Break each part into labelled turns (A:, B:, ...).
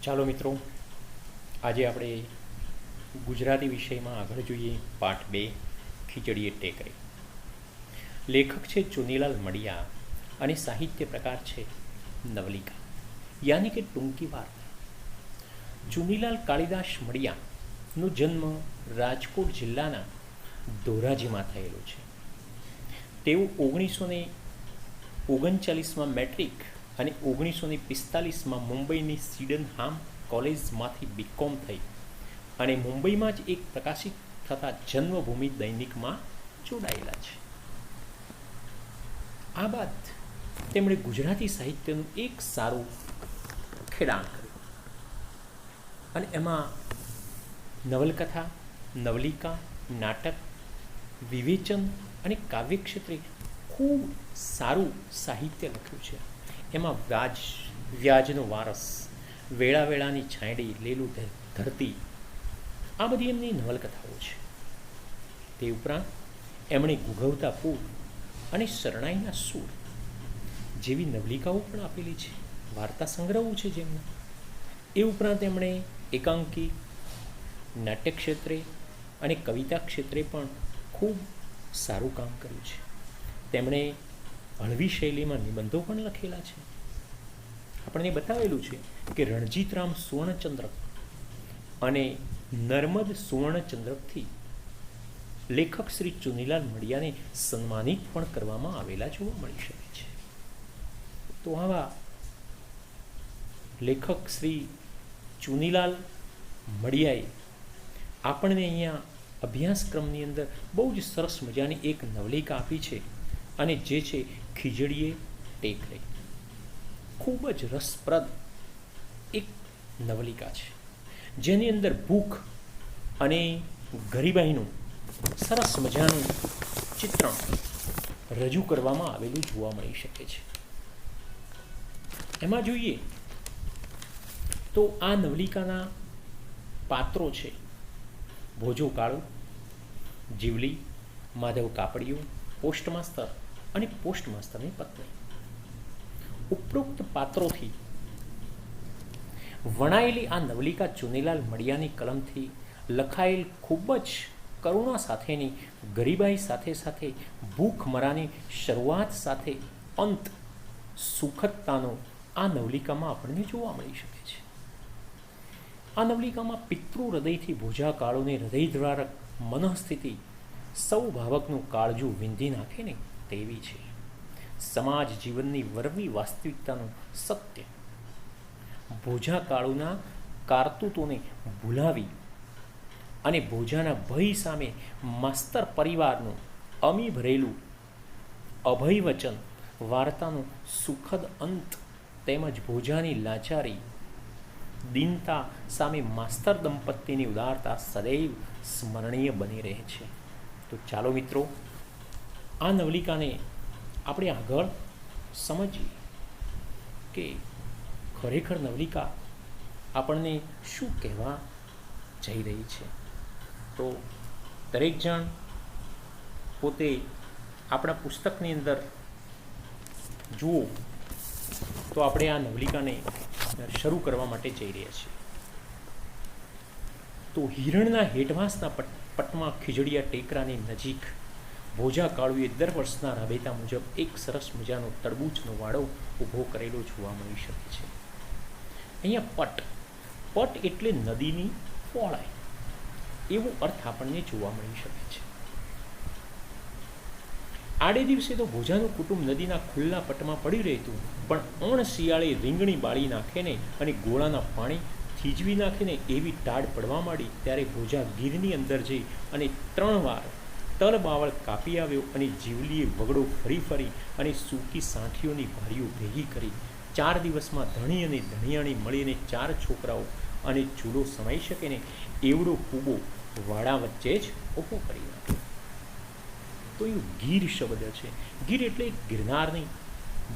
A: ચાલો મિત્રો, આજે આપણે ગુજરાતી વિષયમાં આગળ જોઈએ. પાઠ 2, ખીચડીએ ટેકરી. લેખક છે ચુનીલાલ મડિયા અને સાહિત્ય પ્રકાર છે નવલિકા, યાની કે ટૂંકી વાર્તા. ચુનીલાલ કાળીદાસ મડિયાનો જન્મ રાજકોટ જિલ્લાના ધોરાજીમાં થયેલો છે. તેઓ 1939માં મેટ્રિક અને 1945માં મુંબઈની સિડનહામ કોલેજમાંથી બીકોમ થઈ અને મુંબઈમાં જ એક પ્રકાશિત થતા જન્મભૂમિ દૈનિકમાં જોડાયેલા છે. આ બાદ તેમણે ગુજરાતી સાહિત્યનું એક સારું ખેડાણ કર્યું અને એમાં નવલકથા, નવલિકા, નાટક, વિવેચન અને કાવ્ય ક્ષેત્રે ખૂબ સારું સાહિત્ય લખ્યું છે. એમાં વ્યાજનો વારસ, વેળા વેળાની છાંયડી, લીલું ધરતી, આ બધી એમની નવલકથાઓ છે. તે ઉપરાંત એમણે ગુગવતા પૂર અને શરણાઈના સૂર જેવી નવલિકાઓ પણ આપેલી છે. વાર્તા સંગ્રહો છે જેમના. એ ઉપરાંત એમણે એકાંકી, નાટ્ય ક્ષેત્રે અને કવિતા ક્ષેત્રે પણ ખૂબ સારું કામ કર્યું છે. તેમણે હળવી શૈલીમાં નિબંધો પણ લખેલા છે. આપણને બતાવેલું છે કે રણજીતરામ સુવર્ણચંદ્રક અને નર્મદ સુવર્ણચંદ્રકથી લેખક શ્રી ચુનીલાલ મડિયાને સન્માનિત પણ કરવામાં આવેલા જોવા મળી શકે છે. તો આવા લેખક શ્રી ચુનીલાલ મડિયાએ આપણને અહીંયા અભ્યાસક્રમની અંદર બહુ જ સરસ મજાની એક નવલિકા આપી છે અને જે છે ખીજડીએ ટેકરી. ખૂબ જ રસપ્રદ એક નવલિકા છે જેની અંદર ભૂખ અને ગરીબાઈનું સરસ મજાનું ચિત્રણ રજૂ કરવામાં આવેલું જોવા મળી શકે છે. એમાં જોઈએ તો આ નવલિકાના પાત્રો છે ભોજો કાળુ, જીવલી, માધવ કાપડિયો, પોસ્ટમાસ્તર અને પોસ્ટમાસ્તરની પત્ની. ઉપરોક્ત પાત્રોથી વણાયેલી આ નવલિકા ચુનીલાલ મડિયાની કલમથી લખાયેલ ખૂબ જ કરુણા સાથેની ગરીબાઈ સાથે સાથે ભૂખમરાની શરૂઆત સાથે અંત સુખદતાનો આ નવલિકામાં આપણને જોવા મળી શકે છે. આ નવલિકામાં પિતૃ હૃદયથી ભોજા કાળોની હૃદયદ્વારક મનઃસ્થિતિ સૌ ભાવકનું કાળજું વિંધી નાખે ને તેવી છે. સમાજ જીવનની વરવી વાસ્તવિકતાનું સત્ય ભોજા કાળુના કારતૂતોને ભૂલાવી અને ભોજાના ભય સામે માસ્તર પરિવારનું અમી ભરેલું અભય વચન વાર્તાનું સુખદ અંત તેમજ ભોજાની લાચારી દીનતા સામે માસ્તર દંપતીની ઉદારતા સદૈવ સ્મરણીય બની રહે છે. તો ચાલો મિત્રો, આ નવલિકાને આપણે આગળ સમજીએ કે ખરેખર નવલિકા આપણને શું કહેવા જઈ રહી છે. તો દરેક જણ પોતે આપણા પુસ્તકની અંદર જુઓ તો આપણે આ નવલિકાને શરૂ કરવા માટે જઈ રહ્યા છીએ. તો હિરણના હેઠવાસના પટમાં ખીજડીયા ટેકરાની નજીક ભોજા કાળુએ દર વર્ષના રાબેતા મુજબ એક સરસ મજાનો તરબૂચનો વાડો ઊભો કરેલો જોવા મળી શકે છે. અહીંયા પટ એટલે નદીની પહોળાઈ એવો અર્થ આપણને જોવા મળી શકે છે. આડે દિવસે તો ભોજાનું કુટુંબ નદીના ખુલ્લા પટમાં પડી રહેતું, પણ ઓણ શિયાળે રીંગણી બાળી નાખે ને અને ગોળાના પાણી થીજવી નાખે ને એવી ટાઢ પડવા માંડી ત્યારે ભોજા ગીરની અંદર જઈ અને 3 વાર તલ બાવળ કાપી આવ્યો અને જીવલીએ વગડો ફરી ફરી અને સૂકી સાંઠીઓની ભારીઓ ભેગી કરી 4 દિવસમાં ધણી અને ધણિયાણી મળીને 4 છોકરાઓ અને ચૂલો સમાઈ શકે ને એવડો કૂબો વાડા વચ્ચે જ ઊભો કરી નાખ્યો. તો એ ગીર શબ્દ છે. ગીર એટલે ગિરનારની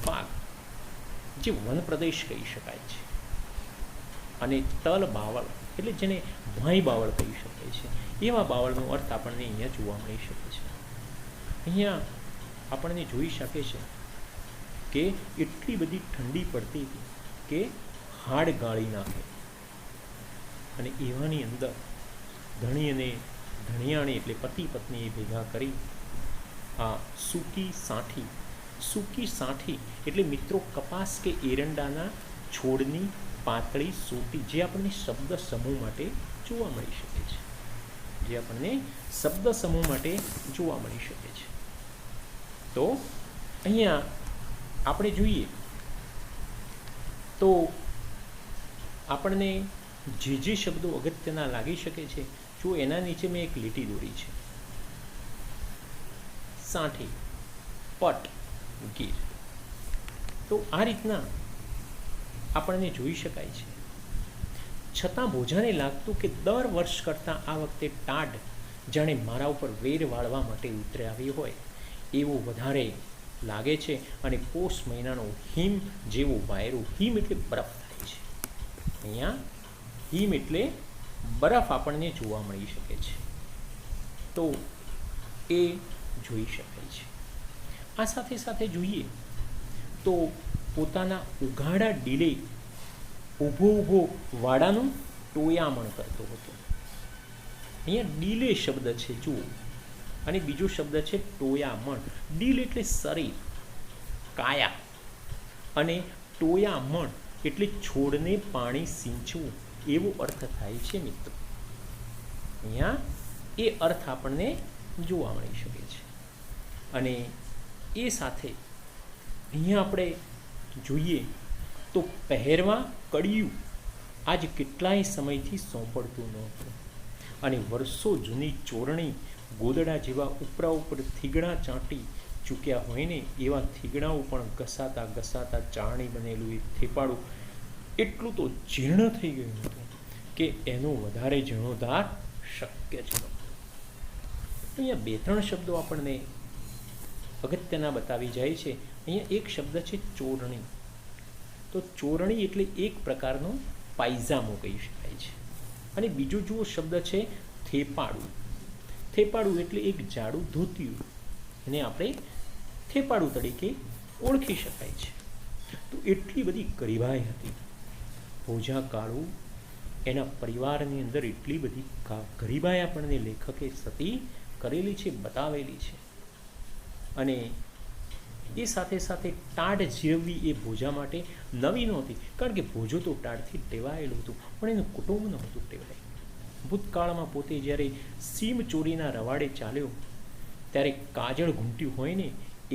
A: બાગ, જે વન પ્રદેશ કહી શકાય છે. અને તલ બાવળ એટલે જેને ભાઈ બાવળ કહી શકાય છે, એવા બાવળનો અર્થ આપણને અહીંયા જોવા મળી શકે છે. અહીંયા આપણને જોઈ શકે છે કે એટલી બધી ઠંડી પડતી હતી કે હાડ ગાળી નાખે અને એવાની અંદર ધણી અને ધણિયાણી એટલે પતિ પત્ની એ ભેગા કરી આ સૂકી સાંઠી એટલે મિત્રો કપાસ કે એરંડાના છોડની પાતળી સૂટી, જે આપણને શબ્દ સમૂહ માટે જોવા મળી શકે છે. તો અહીંયા આપણે જોઈએ તો આપણને જે શબ્દો અગત્યના લાગી શકે છે, જો એના નીચે મેં એક લીટી દોરી છે, સાંઠી, પટ, ગીર. તો આ રીતના આપણને જોઈ શકાય છે. છતાં ભોજાને લાગતું કે દર વર્ષ કરતાં આ વખતે ટાઢ જાણે મારા ઉપર વેર વાળવા માટે ઉતરી આવી હોય એવું વધારે લાગે છે. અને પોષ મહિનાનો હિમ જેવો વાયરો, હિમ એટલે બરફ થાય છે, અહીંયા હિમ એટલે બરફ આપણને જોવા મળી શકે છે. તો એ જોઈ શકાય છે. આ સાથે સાથે જોઈએ તો પોતાના ઉઘાડા ડીલે ઊભો વાડાનું ટોયામણ કરતો હતો. અહીંયા ડીલે શબ્દ છે જુઓ, અને બીજો શબ્દ છે ટોયામણ. ડીલ એટલે શરીર, કાયા, અને ટોયામણ એટલે છોડને પાણી સિંચવું એવો અર્થ થાય છે મિત્રો. અહીંયા એ અર્થ આપણને જોવા મળી શકે છે. અને એ સાથે અહીંયા આપણે જોઈએ તો પહેરવા કડિયું આજ કેટલાય સમયથી સોંપડતું નહોતું, અને વર્ષો જૂની ચોરણી ગોદડા જેવા ઉપરા ઉપર થીગડા ચાંટી ચૂક્યા હોય ને એવા થીગડાઓ પણ ઘસાતા ચારણી બનેલું એ થેપાડું એટલું તો જીર્ણ થઈ ગયું હતું કે એનો વધારે જીર્ણોદ્ધાર શક્ય જ નહોતો. અહીંયા 2-3 શબ્દો આપણને અગત્યના બતાવી જાય છે. અહીંયા એક શબ્દ છે ચોરણી. તો ચોરણી એટલે એક પ્રકારનો પાયજામો કહી શકાય છે. અને બીજો જુઓ શબ્દ છે થેપાડું. થેપાડું એટલે એક જાડું ધોતિયું, એને આપણે થેપાડું તરીકે ઓળખી શકાય છે. તો એટલી બધી ગરીબાઈ હતી. ભોજા કાળુ એના પરિવારની અંદર એટલી બધી ગરીબાઈ આપણને લેખકે સતી કરેલી છે, બતાવેલી છે. અને એ સાથે સાથે ટાઢ જીવવી એ ભોજા માટે નવી નહોતી, કારણ કે ભોજો તો ટાઢથી ટેવાયેલું હતું, પણ એનું કુટુંબ નહોતું ટેવાયેલું. ભૂતકાળમાં પોતે જ્યારે સીમ ચોરીના રવાડે ચાલ્યો ત્યારે કાજળ ઘૂંટ્યું હોય ને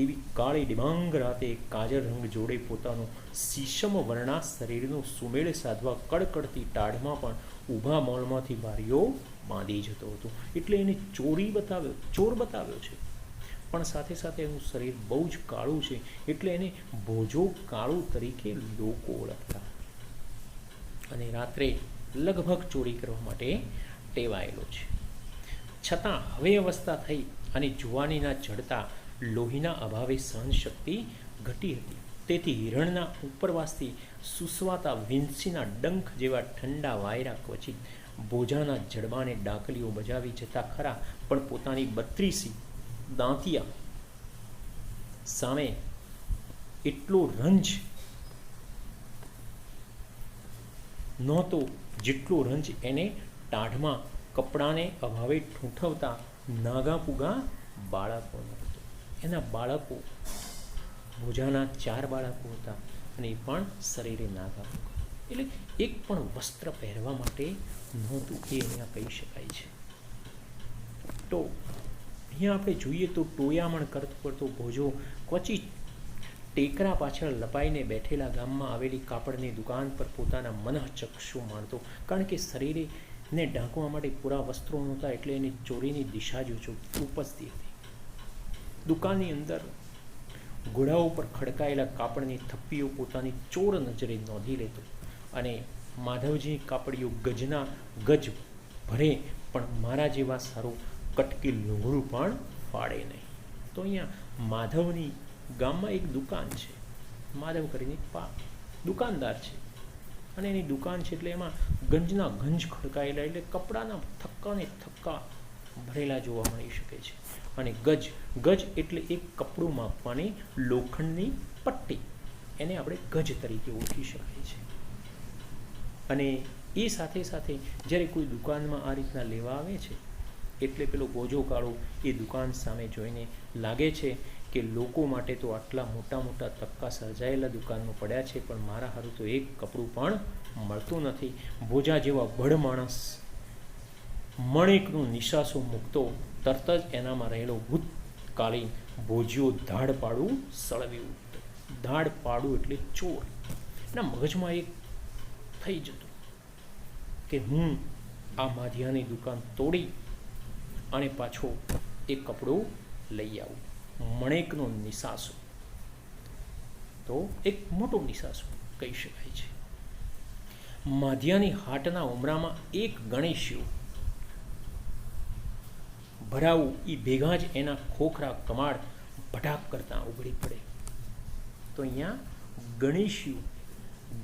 A: એવી કાળી ડિબાંગ રાતે કાજળ રંગ જોડે પોતાનું શીશમ વર્ણા શરીરનો સુમેળ સાધવા કડકડતી ટાઢમાં પણ ઊભા મોલમાંથી બારીઓ બાંધી જતો હતો. એટલે એને ચોર બતાવ્યો છે, પણ સાથે સાથે એનું શરીર બહુ જ કાળું છે, એટલે એને ભોજો કાળું તરીકે લોકો ઓળખતા. અને રાત્રે લગભગ ચોરી કરવા માટે ટેવાયેલો છે. છતાં હવે અવસ્થા થઈ અને જુવાનીના ચડતા લોહીના અભાવે સહનશક્તિ ઘટી હતી. તેથી હિરણના ઉપરવાસથી સુસવાતા વિંસીના ડંખ જેવા ઠંડા વાયરા ક્વચિત ભોજાના જડબાને ડાકલીઓ બજાવી જતા ખરા, પણ પોતાની 32 દાંતિયા સામે એટલો રંજ નહોતો જેટલો રંજ એને ટાઢમાં કપડાને અભાવે ઠૂંઠવતા નાગાપુગા બાળકોનો હતો. એના બાળકો ભોજાના 4 બાળકો હતા, અને એ પણ શરીરે નાગાપુગા, એટલે એક પણ વસ્ત્ર પહેરવા માટે નહોતું, એ અહીંયા કહી શકાય છે. તો અહીંયા આપણે જોઈએ તો ટોયામણ કરતો ભોજો ક્વચિત ટેકરા પાછળ લપાઈને બેઠેલા ગામમાં આવેલી કાપડની દુકાન પર પોતાના મનઃચક્ષુ માણતો, કારણ કે શરીરે ને ઢાંકવા માટે પૂરા વસ્ત્રો નહોતા, એટલે એની ચોરીની દિશા જ ઉપજતી હતી. દુકાનની અંદર ઘોડાઓ પર ખડકાયેલા કાપડની થપ્પીઓ પોતાની ચોર નજરે નોંધી લેતો, અને માધવજી કાપડીઓ ગજ ભરે પણ મારા જેવા સારું કટકી લુગડું પણ ફાડે નહીં. તો અહીંયા માધવની ગામમાં એક દુકાન છે, માધવ કરીને દુકાનદાર છે, અને એની દુકાન છે એટલે એમાં ગંજના ગંજ ખડકાયેલા, એટલે કપડાના થક્કા ભરેલા જોવા મળી શકે છે. અને ગજ એટલે એક કપડું માપવાની લોખંડની પટ્ટી, એને આપણે ગજ તરીકે ઓળખી શકાય છે. અને એ સાથે સાથે જ્યારે કોઈ દુકાનમાં આ રીતના લેવા આવે છે એટલે પેલો ગોજો કાળો એ દુકાન સામે જોઈને લાગે છે કે લોકો માટે તો આટલા મોટા મોટા તબક્કા સર્જાયેલા દુકાનમાં પડ્યા છે, પણ મારા હારું તો એક કપડું પણ મળતું નથી. ભોજા જેવા બળ માણસ મણેકનું નિશાસો મૂકતો તરત જ એનામાં રહેલો ભૂતકાલીન ભોજિયો ધાડ પાડું સળવ્યું. ધાડ પાડું એટલે ચોર. એના મગજમાં એક થઈ જતું કે હું આ માધિયાની દુકાન તોડી અને પાછો એ કપડું લઈ આવું. મણેકનો નિશાસો તો એક મોટો નિશાસો કહી શકાય છે. માધિયાની હાટના ઉમરામાં એક ગણેશિયો ભરાવું એ ભેગા જ એના ખોખરા કમાડ ભટાક કરતા ઉઘડી પડે. તો અહીંયા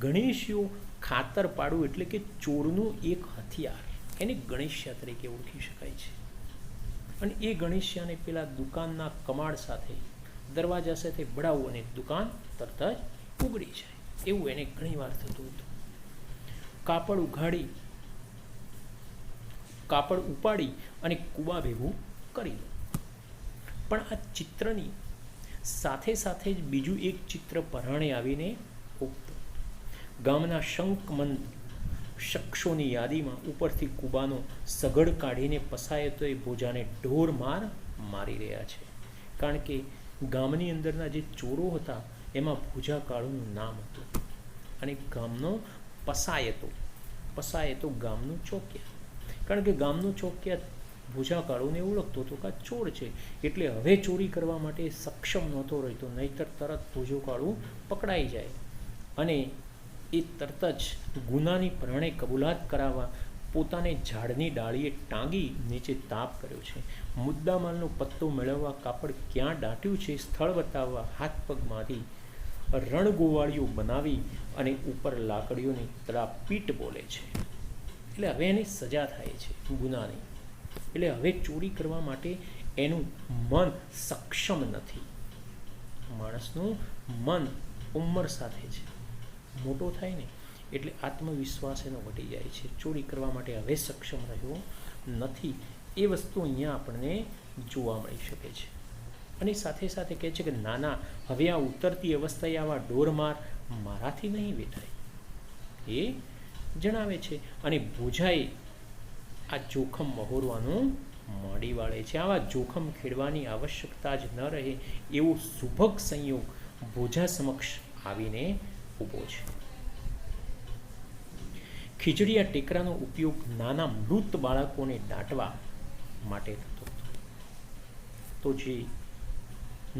A: ગણેશિયો ખાતર પાડવું એટલે કે ચોરનું એક હથિયાર, એને ગણેશિયા તરીકે ઓળખી શકાય છે. અને એ ગણેશિયાને પેલા દુકાનના કમાડ સાથે દરવાજા સાથે ભળાવવું અને દુકાન તરત જ ઉગડી જાય, એવું એને ઘણીવાર થતું હતું. કાપડ ઉપાડી અને કુબા ભેગું કરી લો. પણ આ ચિત્રની સાથે સાથે જ બીજું એક ચિત્ર પરાણે આવીને ઉગતું. ગામના શંકમંદ શખ્સોની યાદીમાં ઉપરથી કુબાનો સગડ કાઢીને પસાયતો એ ભોજાને ઢોર માર મારી રહ્યા છે. કારણ કે ગામની અંદરના જે ચોરો હતા એમાં ભોજા કાળુનું નામ હતું. અને ગામનો પસાયતો ગામનો ચોકિયા, કારણ કે ગામનો ચોકિયા ભોજા કાળુને ઓળખતો હતો કે આ ચોર છે, એટલે હવે ચોરી કરવા માટે સક્ષમ નહોતો રહેતો, નહીતર તરત ભોજો કાળું પકડાઈ જાય. અને એ તરત જ ગુનાની પ્રણે કબૂલાત કરાવવા પોતાને ઝાડની ડાળીએ ટાંગી નીચે તાપ કર્યો છે. મુદ્દામાલનો પત્તો મેળવવા કાપડ ક્યાં દાટ્યું છે સ્થળ બતાવવા હાથ પગમાંથી રણગોવાળીઓ બનાવી અને ઉપર લાકડીઓની તડાપીટ બોલે છે. એટલે હવે એની સજા થાય છે ગુનાની. એટલે હવે ચોરી કરવા માટે એનું મન સક્ષમ નથી. માણસનું મન ઉંમર સાથે છે, મોટો થાય ને એટલે આત્મવિશ્વાસ એનો ઘટી જાય છે. ચોરી કરવા માટે હવે સક્ષમ રહ્યો નથી. એ વસ્તુ અહીંયા આપણને જોવા મળી શકે છે. અને સાથે સાથે કહે છે કે નાના, હવે આ ઉતરતી અવસ્થાએ આવા ઢોરમાર મારાથી નહીં વેઠાય, એ જણાવે છે. અને ભોજાએ આ જોખમ વહોરવાનું મોડી વાળે છે. આવા જોખમ ખેડવાની આવશ્યકતા જ ન રહે એવો સુભગ સંયોગ ભોજા સમક્ષ આવીને ઊભો છે. ખીજડીયા ટેકરાનો ઉપયોગ નાના મૃત બાળકોને દાટવા માટે થતો હતો. તો જે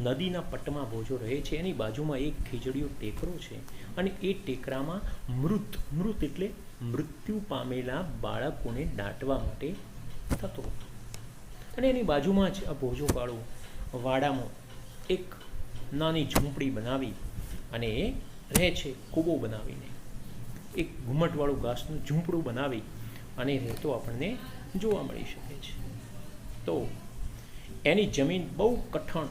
A: નદીના પટમાં ભોજો રહે છે એની બાજુમાં એક ખીજડીયો ટેકરો છે, અને એ ટેકરામાં મૃત એટલે મૃત્યુ પામેલા બાળકોને દાટવા માટે થતો હતો. અને એની બાજુમાં જ આ ભોજો કાળો વાડામાં એક નાની ઝૂંપડી બનાવી અને એ રહે છે. કૂબો બનાવીને એક ઘુમ્મટવાળું ઘાસનું ઝૂંપડું બનાવી અને રહેતો આપણને જોવા મળી શકે છે. તો એની જમીન બહુ કઠણ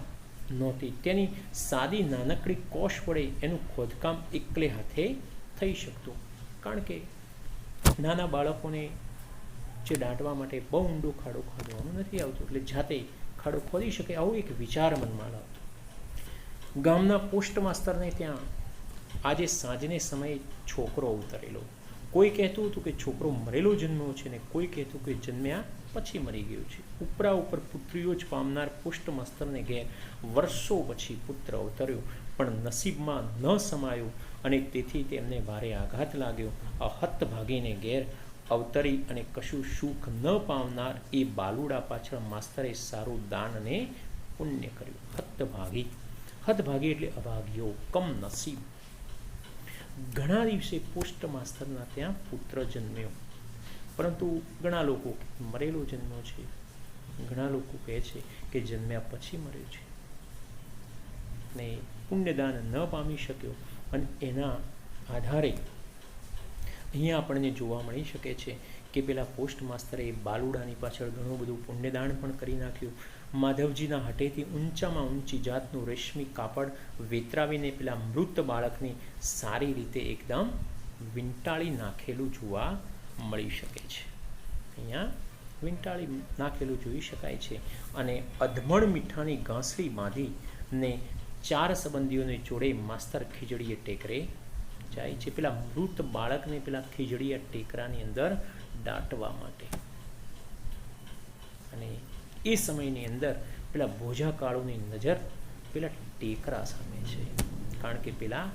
A: નહોતી. તેની સાદી નાનકડી કોશ વડે એનું ખોદકામ એકલે હાથે થઈ શકતું, કારણ કે નાના બાળકોને જે દાટવા માટે બહુ ઊંડો ખાડો ખોદવાનો નથી આવતો, એટલે જાતે ખાડો ખોદી શકે આવો એક વિચાર મનમાં લાવતો. ગામના પોસ્ટ માસ્તરને ત્યાં આજે સાંજને સમયે છોકરો ઉતરેલો. કોઈ કહેતું હતું કે છોકરો મરેલો જન્મ્યો છે ને કોઈ કહેતું કે જન્મ્યા પછી મરી ગયો છે. ઉપરા ઉપર પુત્રીઓ જ પામનાર પોસ્ટ માસ્તરને ઘેર વર્ષો પછી પુત્ર અવતર્યો, પણ નસીબમાં ન સમાયો અને તેથી તેમને ભારે આઘાત લાગ્યો. આ હતભાગીને ઘેર અવતરી અને કશું સુખ ન પામનાર એ બાલુડા પાછળ માસ્તરે સારું દાન અને પુણ્ય કર્યું. હતભાગી એટલે અભાગ્યો, કમ નસીબ. ઘણા દિવસે પોસ્ટ માસ્તરના ત્યાં પુત્ર જન્મ્યો, પરંતુ ઘણા લોકો મરેલો જન્મ્યો છે, ઘણા લોકો કહે છે કે જન્મ્યા પછી મર્યો છે ને પુણ્યદાન ન પામી શક્યો. અને એના આધારે અહીંયા આપણને જોવા મળી શકે છે કે પેલા પોસ્ટ માસ્તરે બાલુડાની પાછળ ઘણું બધું પુણ્યદાન પણ કરી નાખ્યું. માધવજીના હટેથી ઊંચામાં ઊંચી જાતનું રેશમી કાપડ વેતરાવીને પેલા મૃત બાળકની સારી રીતે એકદમ વીંટાળી નાખેલું જોવા મળી શકે છે. અહીંયા વીંટાળી નાખેલું જોઈ શકાય છે. અને અધમણ મીઠાની ઘાસડી બાંધીને 4 સંબંધીઓને જોડે માસ્તર ખીજડીએ ટેકરે જાય છે, પેલા મૃત બાળકને પેલા ખીજડીયા ટેકરાની અંદર દાટવા માટે. અને એ સમયની અંદર પેલા ભોજા કાળુની નજર પેલા ટેકરા સામે છે, કારણ કે પેલા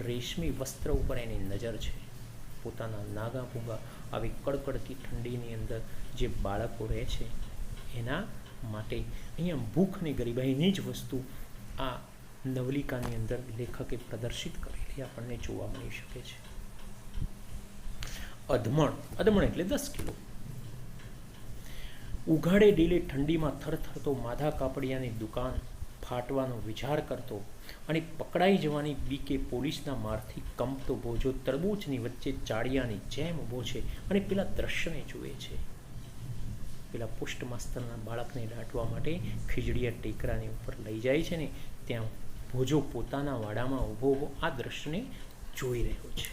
A: રેશમી વસ્ત્ર ઉપર એની નજર છે. પોતાના નાગા ભૂગા આવી કડકડતી ઠંડીની અંદર જે બાળકો રહે છે એના માટે અહીંયા ભૂખ ને ગરીબાઈની જ વસ્તુ આ નવલિકાની અંદર લેખકે પ્રદર્શિત કરેલી આપણને જોવા મળી શકે છે. અધમણ એટલે 10 કિલો. ઉઘાડે ડેલે ઠંડીમાં થરથરતો માધા કાપડિયાની દુકાન ફાટવાનો વિચાર કરતો અને પકડાઈ જવાની બીકે પોલીસના મારથી કંપતો ભોજો તરબૂચની વચ્ચે ચાળિયાની જેમ ઊભો છે અને પેલા દ્રશ્યને જુએ છે. પેલા પોસ્ટ માસ્તરના બાળકને દાટવા માટે ખીજડીયા ટેકરાની ઉપર લઈ જાય છે ને ત્યાં ભોજો પોતાના વાડામાં ઊભો આ દ્રશ્યને જોઈ રહ્યો છે.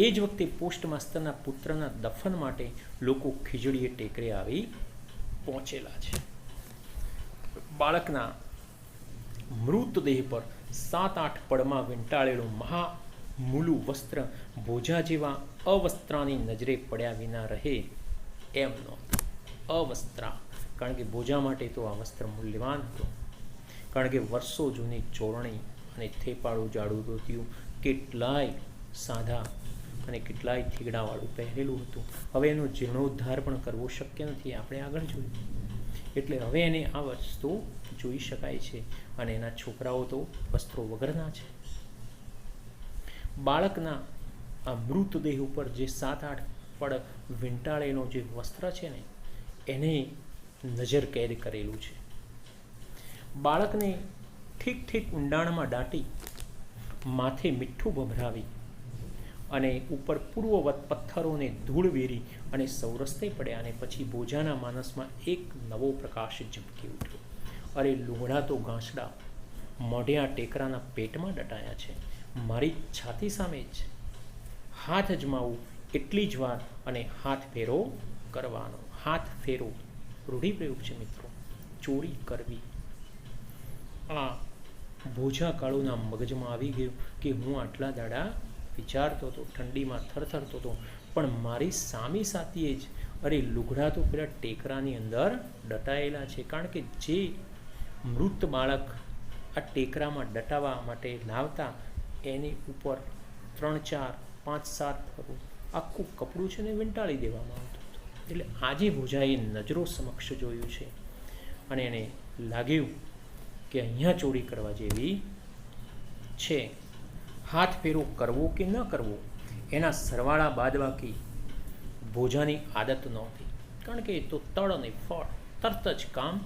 A: એ જ વખતે પોસ્ટ માસ્તરના પુત્રના દફન માટે લોકો ખીજડીએ ટેકરે આવી પહોંચેલા છે. બાળકના મૃતદેહ પર 7-8 પડમાં વીંટાળેલું મહામૂલું વસ્ત્ર ભોજા જેવા અવસ્ત્રાની નજરે પડ્યા વિના રહે એમ નહોતું. અવસ્ત્રા, કારણ કે ભોજા માટે તો આ વસ્ત્ર મૂલ્યવાન હતું, કારણ કે વર્ષો જૂની ચોરણી અને થેપાળું જાડું ધોતિયું કેટલાય સાદા અને કેટલાય થીગડાવાળું પહેરેલું હતું. હવે એનો જીર્ણોદ્ધાર પણ કરવો શક્ય નથી, આપણે આગળ જોયું. એટલે હવે એને આ વસ્તુ જોઈ શકાય છે અને એના છોકરાઓ તો વસ્ત્રો વગરના છે. બાળકના આ મૃતદેહ ઉપર જે 7-8 પડ વીંટાળેલો જે વસ્ત્ર છે ને એને નજર કેદ કરેલું છે. બાળકને ઠીક ઊંડાણમાં દાટી માથે મીઠું ભભરાવી અને ઉપર પૂર્વવત પથ્થરોને ધૂળ વેરી અને સૌરસ્તે પડ્યા અને પછી ભોજાના માનસમાં એક નવો પ્રકાશ ઝબકી ઉઠ્યો. અરે લુગડા તો ઘાસડા મોઢિયા ટેકરાના પેટમાં દટાયા છે, મારી છાતી સામે જ. હાથ અજમાવું એટલી જ વાર અને હાથ ફેરો કરવાનો. હાથ ફેરો રૂઢિપ્રયોગ છે મિત્રો, ચોરી કરવી. આ ભોજા કાળુના મગજમાં આવી ગયું કે હું આટલા દાડા વિચારતો હતો, ઠંડીમાં થરથરતો હતો, પણ મારી સામી સાથીએ જ અરે લુગડા તો પેલા ટેકરાની અંદર દટાયેલા છે. કારણ કે જે મૃત બાળક આ ટેકરામાં દટાવા માટે લાવતા એની ઉપર 3, 4, 5, 7 આખું કપડું છે ને વીંટાળી દેવામાં આવતું હતું. એટલે આજે ભોજાએ નજરો સમક્ષ જોયું છે અને એને લાગ્યું કે અહીંયા ચોરી કરવા જેવી છે. હાથ ફેરો કરવો કે ન કરવો એના સરવાળા બાદબાકી ભોજાની આદત નહોતી, કારણ કે એ તો તળ અને ફળ તરત જ કામ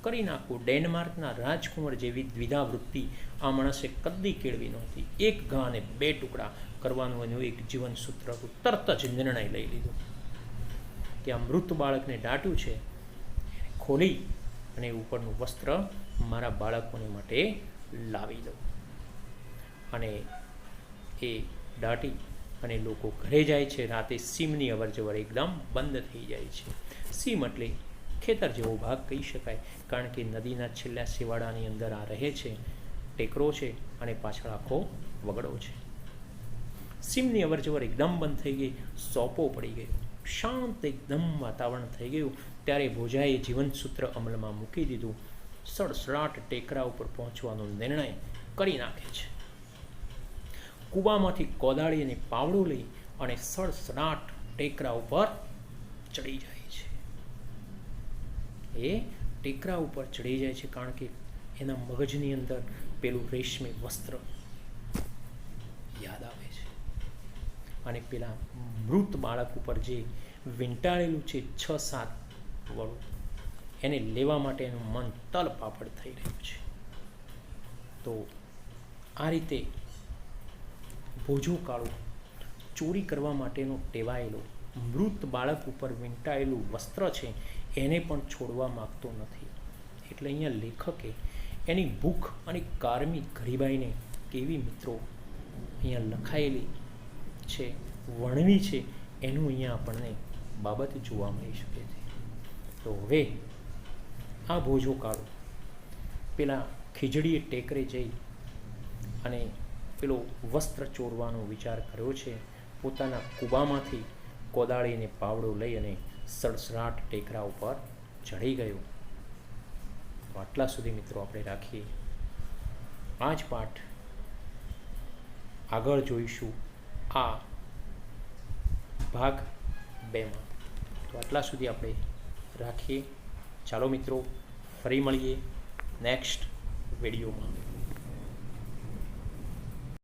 A: કરી નાખવું. ડેનમાર્કના રાજકુંવર જેવી દ્વિધા વૃત્તિ આ માણસે કદી કેળવી નહોતી. 1 ઘા અને 2 ટુકડા કરવાનું એનું એક જીવન સૂત્ર હતું. તરત જ નિર્ણય લઈ લીધો કે આ મૃત બાળકને દાટ્યું છે, ખોલી અને ઉપરનું વસ્ત્ર મારા બાળકોને માટે લાવી દઉં. અને એ દાટી અને લોકો ઘરે જાય છે. રાતે સીમની અવરજવર એકદમ બંધ થઈ જાય છે. સીમ એટલે ખેતર જેવો ભાગ કહી શકાય, કારણ કે નદીના છેલ્લા શેવાળાની અંદર આ રહે છે. ટેકરો છે અને પાછળ આખો વગડો છે. સીમની અવરજવર એકદમ બંધ થઈ ગઈ, સોપો પડી ગયો, શાંત એકદમ વાતાવરણ થઈ ગયું. ત્યારે ભોજાએ જીવનસૂત્ર અમલમાં મૂકી દીધું. સડસડાટ ટેકરા ઉપર પહોંચવાનો નિર્ણય કરી નાખે છે. કૂવામાંથી કોદાળી અને પાવડો લઈ અને સડસડાટ ટેકરા ઉપર ચડી જાય છે. એ ટેકરા ઉપર ચડી જાય છે કારણ કે એના મગજની અંદર પેલું રેશમી વસ્ત્ર યાદ આવે છે અને પેલા મૃત બાળક ઉપર જે વીંટાળેલું છે 6-7 વળું એને લેવા માટે એનું મન તલપાપડ થઈ રહ્યું છે. તો આ રીતે ભોજો કાળો ચોરી કરવા માટેનો ટેવાયેલો મૃત બાળક ઉપર વીંટાયેલું વસ્ત્ર છે એને પણ છોડવા માગતો નથી. એટલે અહીંયા લેખકે એની ભૂખ અને કારમી ગરીબાઈને કેવી મિત્રો અહીંયા લખાયેલી છે વર્ણવી છે એનું અહીંયા આપણને બાબત જોવા મળી શકે છે. તો હવે આ ભોજો કાળો પેલા ખીજડીએ ટેકરે જઈ અને પેલો વસ્ત્ર ચોરવાનો વિચાર કર્યો છે. પોતાના કૂબામાંથી કોદાળીને પાવડો લઈ અને સડસડાટ ટેકરા ઉપર ચડી ગયો. તો આટલા સુધી મિત્રો આપણે રાખીએ. આ જ પાઠ આગળ જોઈશું આ ભાગ 2માં. તો આટલા સુધી આપણે રાખીએ. ચાલો મિત્રો, ફરી મળીએ નેક્સ્ટ વિડીયોમાં.